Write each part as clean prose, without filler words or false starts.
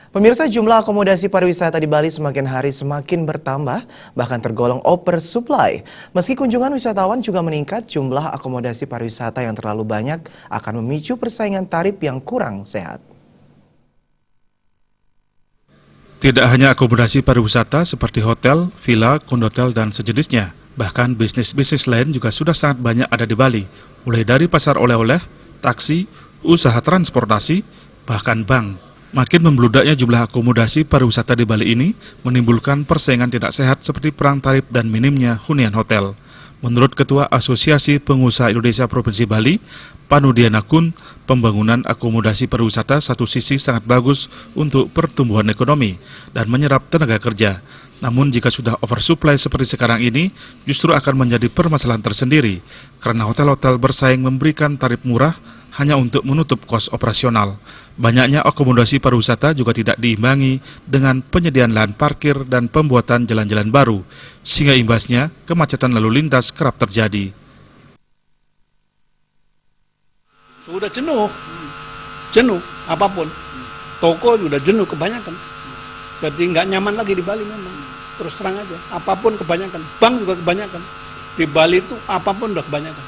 Pemirsa, jumlah akomodasi pariwisata di Bali semakin hari semakin bertambah, bahkan tergolong oversupply. Meski kunjungan wisatawan juga meningkat, jumlah akomodasi pariwisata yang terlalu banyak akan memicu persaingan tarif yang kurang sehat. Tidak hanya akomodasi pariwisata seperti hotel, villa, kondotel, dan sejenisnya, bahkan bisnis-bisnis lain juga sudah sangat banyak ada di Bali, mulai dari pasar oleh-oleh, taksi, usaha transportasi, bahkan bank. Makin membludaknya jumlah akomodasi pariwisata di Bali ini menimbulkan persaingan tidak sehat seperti perang tarif dan minimnya hunian hotel. Menurut Ketua Asosiasi Pengusaha Indonesia Provinsi Bali, Panudianakun, pembangunan akomodasi pariwisata satu sisi sangat bagus untuk pertumbuhan ekonomi dan menyerap tenaga kerja. Namun jika sudah oversupply seperti sekarang ini, justru akan menjadi permasalahan tersendiri, karena hotel-hotel bersaing memberikan tarif murah hanya untuk menutup kos operasional. Banyaknya akomodasi pariwisata juga tidak diimbangi dengan penyediaan lahan parkir dan pembuatan jalan-jalan baru, sehingga imbasnya kemacetan lalu lintas kerap terjadi. Sudah jenuh apapun. Toko sudah jenuh kebanyakan. Jadi nggak nyaman lagi di Bali memang. Terus terang aja, apapun kebanyakan. Bank juga kebanyakan. Di Bali itu apapun udah kebanyakan.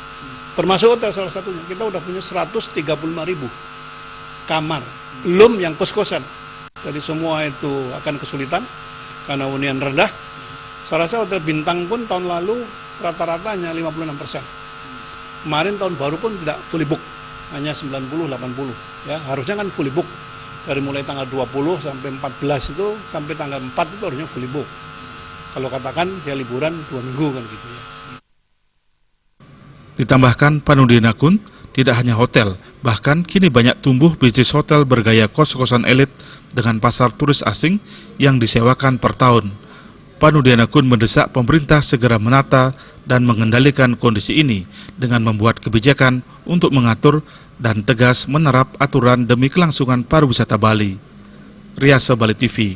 Termasuk hotel salah satunya. Kita udah punya 135.000 kamar, belum yang kos-kosan. Jadi semua itu akan kesulitan karena hunian rendah. Saya rasa hotel bintang pun tahun lalu rata-rata hanya 56%. Kemarin tahun baru pun tidak fully book, hanya 90-80. Ya, harusnya kan fully book. Dari mulai tanggal 20 sampai 14 itu, sampai tanggal 4 itu harusnya fully book. Kalau katakan ya liburan 2 minggu kan gitu ya. Ditambahkan Panudianakun, tidak hanya hotel, bahkan kini banyak tumbuh bisnis hotel bergaya kos-kosan elit dengan pasar turis asing yang disewakan per tahun. Panudianakun mendesak pemerintah segera menata dan mengendalikan kondisi ini dengan membuat kebijakan untuk mengatur dan tegas menerap aturan demi kelangsungan pariwisata Bali. Riasa Bali TV.